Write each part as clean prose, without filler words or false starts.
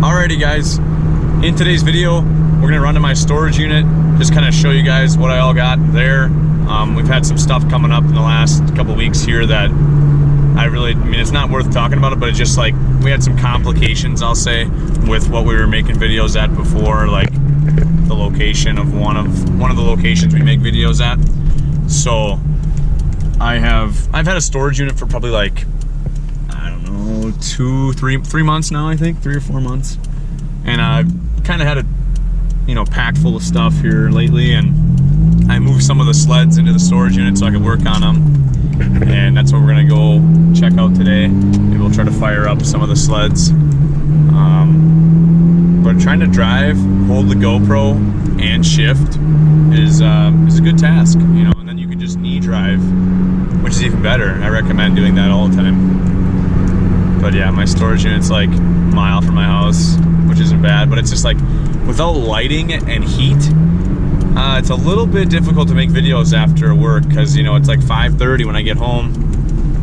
Alrighty guys, in today's video we're gonna run to my storage unit, just kind of show you guys what I all got there. We've had some stuff coming up in the last couple weeks here that I mean it's not worth talking about it, but it's just like we had some complications, I'll say, with what we were making videos at before, like the location of one of the locations we make videos at. So I've had a storage unit for probably like, I don't know, 3 months now, I think, 3 or 4 months, and I've kind of had it, you know, packed full of stuff here lately, and I moved some of the sleds into the storage unit so I could work on them, and that's what we're gonna go check out today. Maybe we'll try to fire up some of the sleds. But trying to drive, hold the GoPro, and shift is a good task, you know, and then you can just knee drive, which is even better. I recommend doing that all the time. But yeah, my storage unit's like a mile from my house, which isn't bad, but it's just like, without lighting and heat, it's a little bit difficult to make videos after work, because, you know, it's like 5:30 when I get home,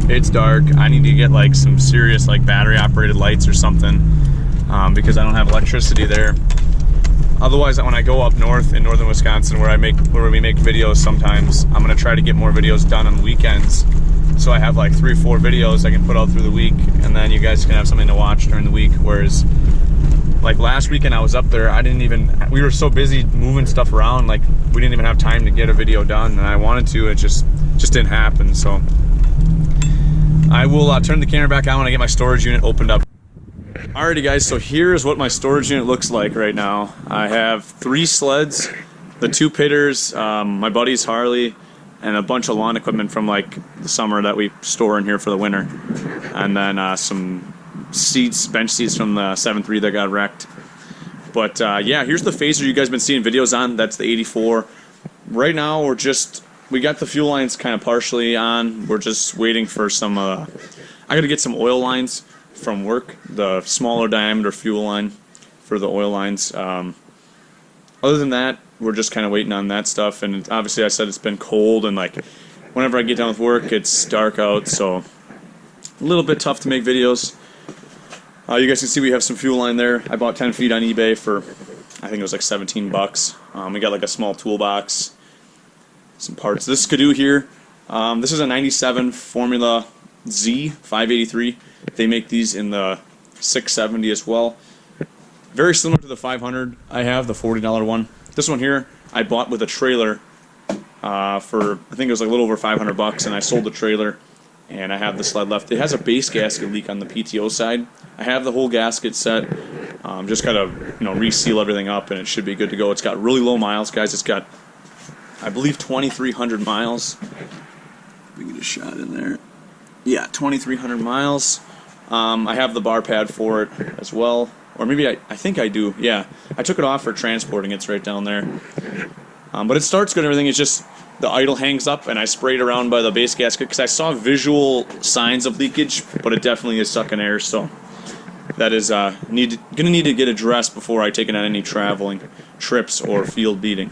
it's dark, I need to get like some serious like battery operated lights or something, because I don't have electricity there. Otherwise, when I go up north in northern Wisconsin, where we make videos sometimes, I'm gonna try to get more videos done on the weekends, so I have like 3 or 4 videos I can put out through the week, and then you guys can have something to watch during the week. Whereas like last weekend I was up there, we were so busy moving stuff around, like we didn't even have time to get a video done, and I wanted to, it just didn't happen. So I will turn the camera back on when I get my storage unit opened up. Alrighty guys, so here's what my storage unit looks like right now. I have 3 sleds, the 2 pitters, my buddy's Harley, and a bunch of lawn equipment from like the summer that we store in here for the winter, and then some seats, bench seats from the 7.3 that got wrecked. But yeah, here's the phaser you guys have been seeing videos on. That's the 84. Right now we got the fuel lines kind of partially on. We're just waiting for some I gotta get some oil lines from work, the smaller diameter fuel line for the oil lines. Other than that, we're just kind of waiting on that stuff, and obviously I said it's been cold, and like whenever I get done with work it's dark out, so a little bit tough to make videos. You guys can see we have some fuel line there. I bought 10 feet on eBay for, I think it was like 17 bucks. We got like a small toolbox, some parts. This Skidoo here, this is a 97 Formula Z 583. They make these in the 670 as well. Very similar to the 500 I have, the $40 one. This one here I bought with a trailer for, I think it was like a little over 500 bucks, and I sold the trailer, and I have the sled left. It has a base gasket leak on the PTO side. I have the whole gasket set. Just gotta, you know, reseal everything up, and it should be good to go. It's got really low miles, guys. It's got, I believe, 2,300 miles. We get a shot in there. Yeah, 2,300 miles. I have the bar pad for it as well, or maybe I think I do. Yeah, I took it off for transporting. It's right down there. But it starts good and everything. It's just the idle hangs up, and I sprayed around by the base gasket because I saw visual signs of leakage, but it definitely is sucking air. So that is gonna need to get addressed before I take it on any traveling trips or field beating.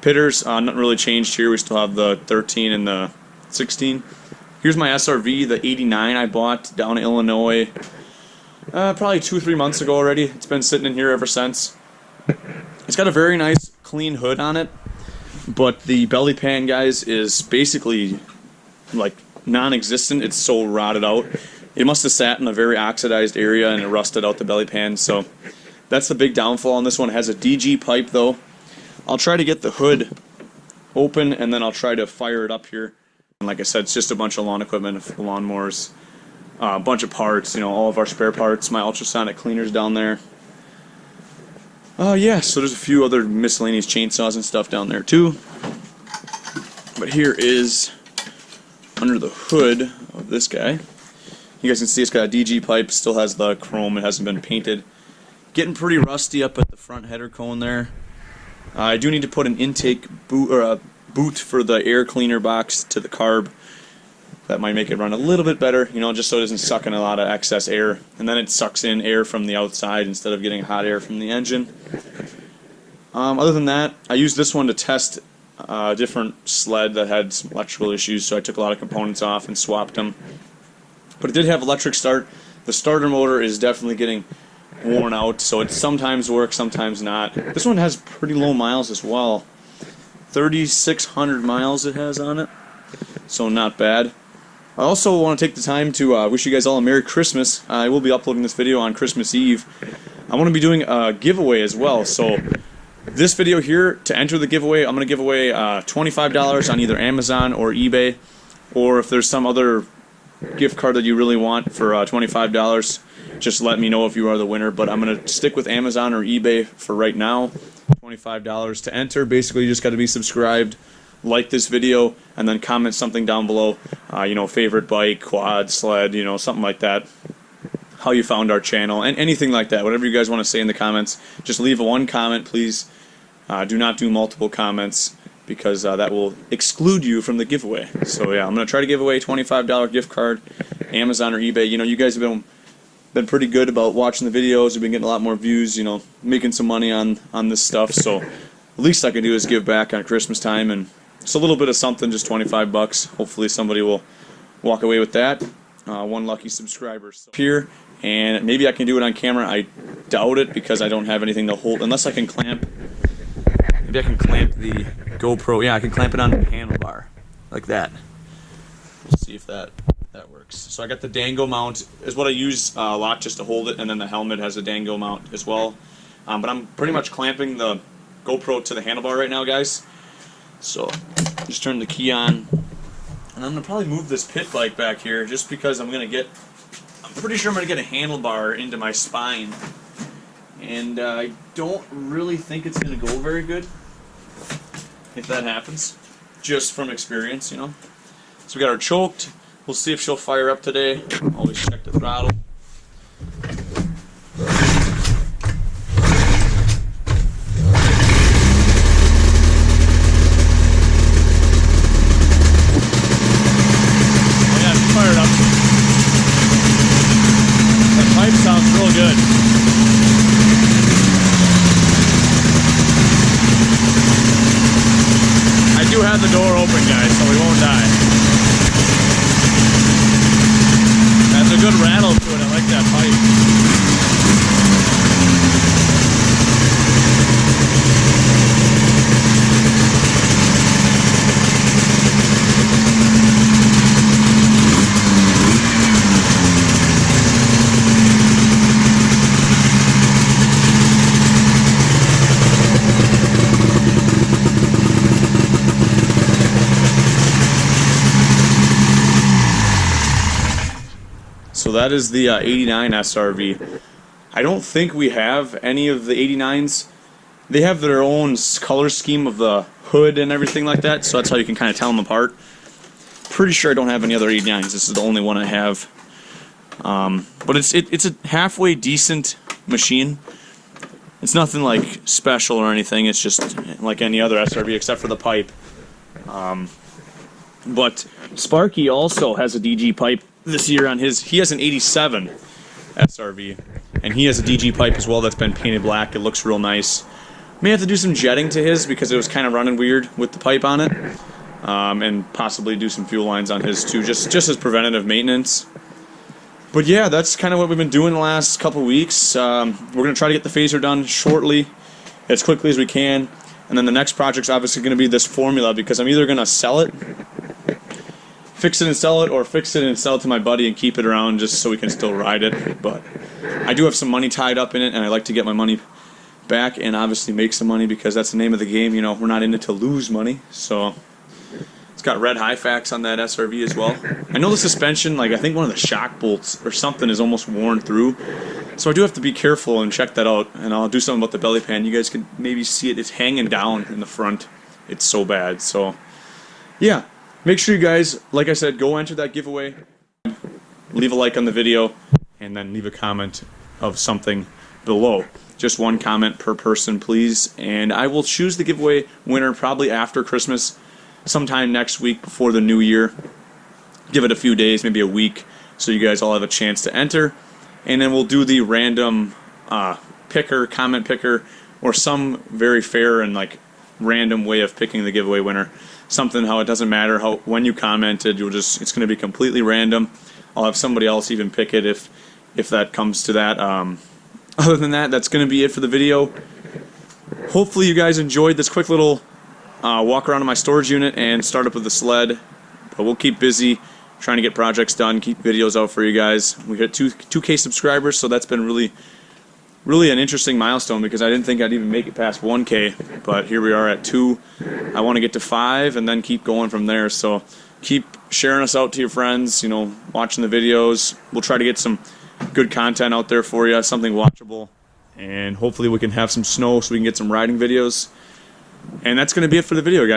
Pitters, nothing really changed here. We still have the 13 and the 16. Here's my SRV, the 89 I bought down in Illinois probably 2 or 3 months ago already. It's been sitting in here ever since. It's got a very nice clean hood on it, but the belly pan, guys, is basically like non-existent. It's so rotted out. It must have sat in a very oxidized area and it rusted out the belly pan, so that's the big downfall on this one. It has a DG pipe though. I'll try to get the hood open, and then I'll try to fire it up here. And like I said, it's just a bunch of lawn equipment, lawnmowers, a bunch of parts, you know, all of our spare parts, my ultrasonic cleaners down there. Yeah, so there's a few other miscellaneous chainsaws and stuff down there too. But here is under the hood of this guy. You guys can see it's got a DG pipe, still has the chrome, it hasn't been painted. Getting pretty rusty up at the front header cone there. I do need to put an intake boot, or a boot for the air cleaner box to the carb. That might make it run a little bit better, you know, just so it doesn't suck in a lot of excess air, and then it sucks in air from the outside instead of getting hot air from the engine. Other than that, I used this one to test a different sled that had some electrical issues, so I took a lot of components off and swapped them. But it did have electric start. The starter motor is definitely getting worn out, so it sometimes works, sometimes not. This one has pretty low miles as well. 3,600 miles it has on it, so not bad. I also want to take the time to wish you guys all a Merry Christmas. I will be uploading this video on Christmas Eve. I want to be doing a giveaway as well, so this video here, to enter the giveaway, I'm going to give away $25 on either Amazon or eBay, or if there's some other gift card that you really want for $25, just let me know if you are the winner. But I'm going to stick with Amazon or eBay for right now. $25 to enter. Basically, you just got to be subscribed, like this video, and then comment something down below. You know, favorite bike, quad, sled, you know, something like that. How you found our channel, and anything like that. Whatever you guys want to say in the comments, just leave one comment, please. Do not do multiple comments, because that will exclude you from the giveaway. So yeah, I'm going to try to give away a $25 gift card, Amazon or eBay. You know, you guys have been pretty good about watching the videos. You've been getting a lot more views, you know, making some money on this stuff. So the least I can do is give back on Christmas time, and it's a little bit of something, just 25 bucks. Hopefully somebody will walk away with that. One lucky subscriber. So here, and maybe I can do it on camera. I doubt it, because I don't have anything to hold, unless I can clamp. Maybe I can clamp the GoPro. Yeah, I can clamp it on the handlebar, like that. We'll see if that works. So I got the Dango mount, is what I use a lot, just to hold it, and then the helmet has a Dango mount as well. But I'm pretty much clamping the GoPro to the handlebar right now, guys. So just turn the key on, and I'm gonna probably move this pit bike back here, just because I'm pretty sure I'm gonna get a handlebar into my spine, and I don't really think it's gonna go very good if that happens, just from experience, you know. So we got her choked. We'll see if she'll fire up today. Always check the throttle. Oh yeah, she fired up. That pipe sounds real good. I do have the door open, guys, so we won't die. That's a good rattle to it. I like that pipe. So that is the 89 SRV. I don't think we have any of the 89s. They have their own color scheme of the hood and everything like that, so that's how you can kind of tell them apart. Pretty sure I don't have any other 89s. This is the only one I have. But it's a halfway decent machine. It's nothing like special or anything. It's just like any other SRV except for the pipe. But Sparky also has a DG pipe this year on his. He has an 87 SRV, and he has a DG pipe as well that's been painted black. It looks real nice. May have to do some jetting to his, because it was kind of running weird with the pipe on it, and possibly do some fuel lines on his too, just as preventative maintenance. But yeah, that's kind of what we've been doing the last couple weeks. We're going to try to get the phaser done shortly, as quickly as we can, and then the next project's obviously going to be this formula, because I'm either going to sell it, fix it and sell it, or fix it and sell it to my buddy and keep it around just so we can still ride it. But I do have some money tied up in it, and I like to get my money back and obviously make some money, because that's the name of the game. You know, we're not in it to lose money. So it's got red Hyfax on that SRV as well. I know the suspension, like I think one of the shock bolts or something is almost worn through, so I do have to be careful and check that out. And I'll do something about the belly pan. You guys can maybe see it. It's hanging down in the front. It's so bad. So yeah. Make sure you guys, like I said, go enter that giveaway, leave a like on the video, and then leave a comment of something below. Just one comment per person, please, and I will choose the giveaway winner probably after Christmas, sometime next week before the new year. Give it a few days, maybe a week, so you guys all have a chance to enter, and then we'll do the random comment picker, or some very fair and like random way of picking the giveaway winner. Something how it doesn't matter when you commented, it's going to be completely random. I'll have somebody else even pick it if that comes to that. other than that, that's going to be it for the video. Hopefully you guys enjoyed this quick little walk around in my storage unit and start up with the sled. But we'll keep busy trying to get projects done, keep videos out for you guys. We hit 2K subscribers, so that's been really an interesting milestone because I didn't think I'd even make it past 1K, but here we are at 2. I want to get to 5 and then keep going from there. So keep sharing us out to your friends, you know, watching the videos. We'll try to get some good content out there for you, something watchable, and hopefully we can have some snow so we can get some riding videos. And that's going to be it for the video, guys.